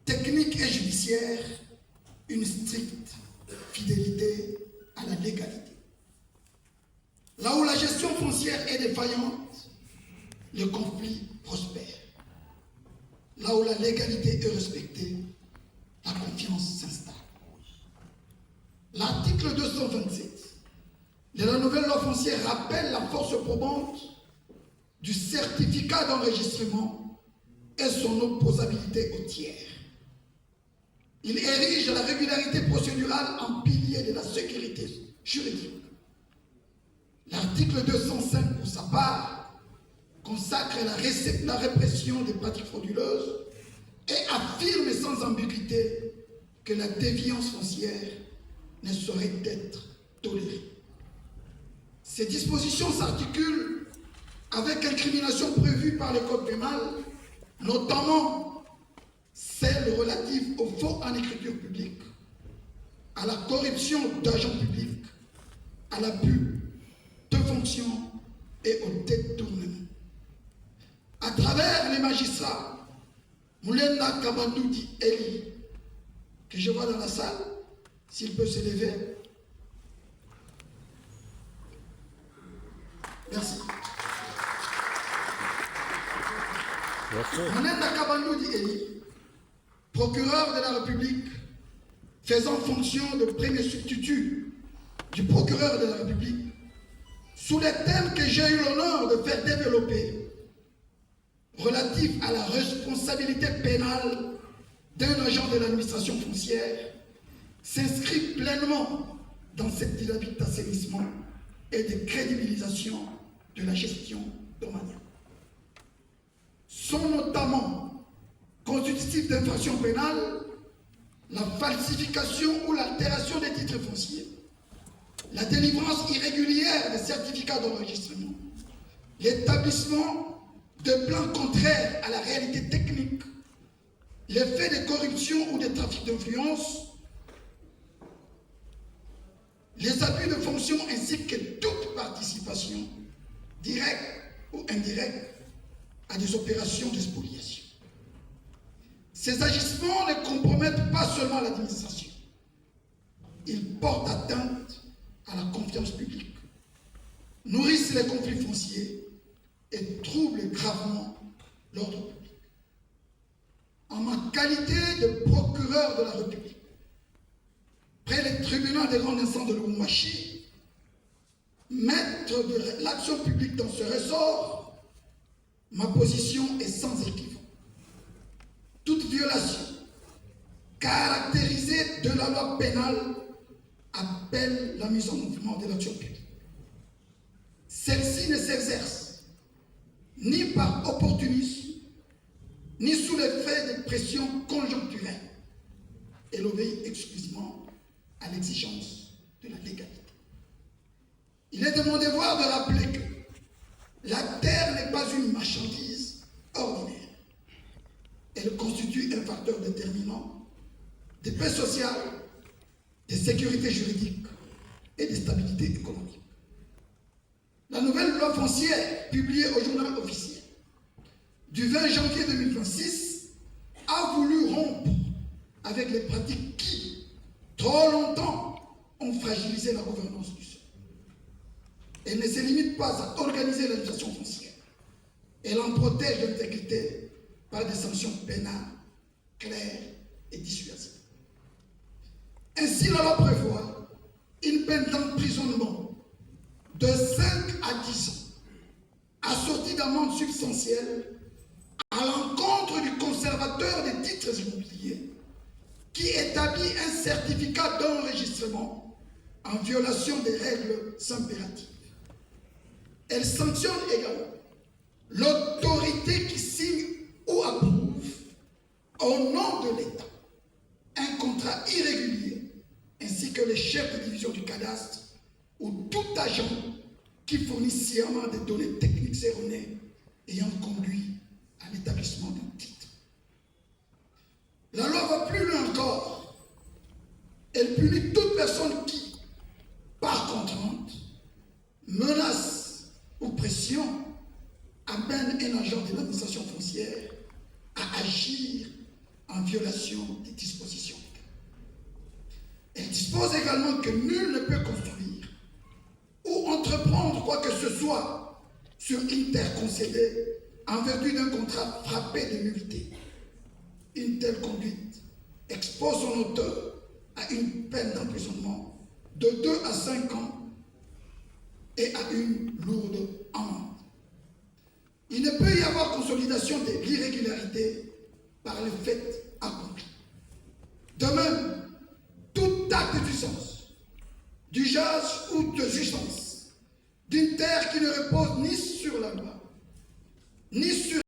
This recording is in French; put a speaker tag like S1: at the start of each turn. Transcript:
S1: technique et judiciaire, une stricte fidélité à la légalité. Là où la gestion foncière est défaillante, le conflit prospère. Là où la légalité est respectée, la confiance s'installe. L'article 227 de la nouvelle loi foncière rappelle la force probante du certificat d'enregistrement et son opposabilité au tiers. Il érige la régularité procédurale en pilier de la sécurité juridique. L'article 205, pour sa part, consacre la répression des pratiques frauduleuses et affirme sans ambiguïté que la déviance foncière ne saurait être tolérée. Ces dispositions s'articulent avec l'incrimination prévue par le code pénal, notamment celle relative au faux en écriture publique, à la corruption d'agents publics, à l'abus de fonctions et au détournement. À travers les magistrats, Moulenda Kabandoudi Eli, que je vois dans la salle, s'il peut se lever. Merci. Moulenda Kabandoudi Eli, procureur de la République, faisant fonction de premier substitut du procureur de la République, sous les thèmes que j'ai eu l'honneur de faire développer, relatifs à la responsabilité pénale d'un agent de l'administration foncière, s'inscrit pleinement dans cette dynamique d'assainissement et de crédibilisation de la gestion domaniale. Sont notamment constitutifs d'infractions pénales la falsification ou l'altération des titres fonciers, la délivrance irrégulière des certificats d'enregistrement, l'établissement de plans contraires à la réalité technique, les faits de corruption ou de trafic d'influence, les abus de fonction ainsi que toute participation, directe ou indirecte, à des opérations de spoliation. Ces agissements ne compromettent pas seulement l'administration, ils portent atteinte à la confiance publique, nourrissent les conflits fonciers et troublent gravement l'ordre public. En ma qualité de procureur de la République, près les tribunaux des grandes instances de Lubumbashi, maître de l'action publique dans ce ressort, ma position est sans équivoque. Toute violation caractérisée de la loi pénale appelle la mise en mouvement de l'action publique. Celle-ci ne s'exerce ni par opportunisme, ni sous l'effet de pressions conjoncturelles. Elle obéit exclusivement à l'exigence de la légalité. Il est de mon devoir de rappeler que la terre n'est pas une marchandise ordinaire. Elle constitue un facteur déterminant de paix sociale, de sécurité juridique et de stabilité économique. La nouvelle loi foncière, publiée au journal officiel du 20 janvier 2026, a voulu rompre avec les pratiques qui, trop longtemps, ont fragilisé la gouvernance du sol. Elle ne se limite pas à organiser l'administration foncière. Elle en protège l'intégrité par des sanctions pénales claires et dissuasives. Ainsi, la loi prévoit une peine d'emprisonnement de 5 à 10 ans, assortie d'amendes substantielles à l'encontre du conservateur des titres immobiliers qui établit un certificat d'enregistrement en violation des règles impératives. Elle sanctionne également l'autorité qui signe ou approuve au nom de l'État un contrat irrégulier, ainsi que les chefs de division du cadastre ou tout agent qui fournit sciemment des données techniques erronées ayant conduit à l'établissement d'un titre. La loi va plus loin encore. Elle punit toute personne qui, par contrainte, menace ou pression, amène un agent de l'administration foncière à agir en violation violation des dispositions. Elle dispose également que nul ne peut construire ou entreprendre quoi que ce soit sur une terre concédée en vertu d'un contrat frappé de nullité. Une telle conduite expose son auteur à une peine d'emprisonnement de 2 à 5 ans et à une lourde amende. Il ne peut y avoir consolidation de l'irrégularité par le fait accompli. De même,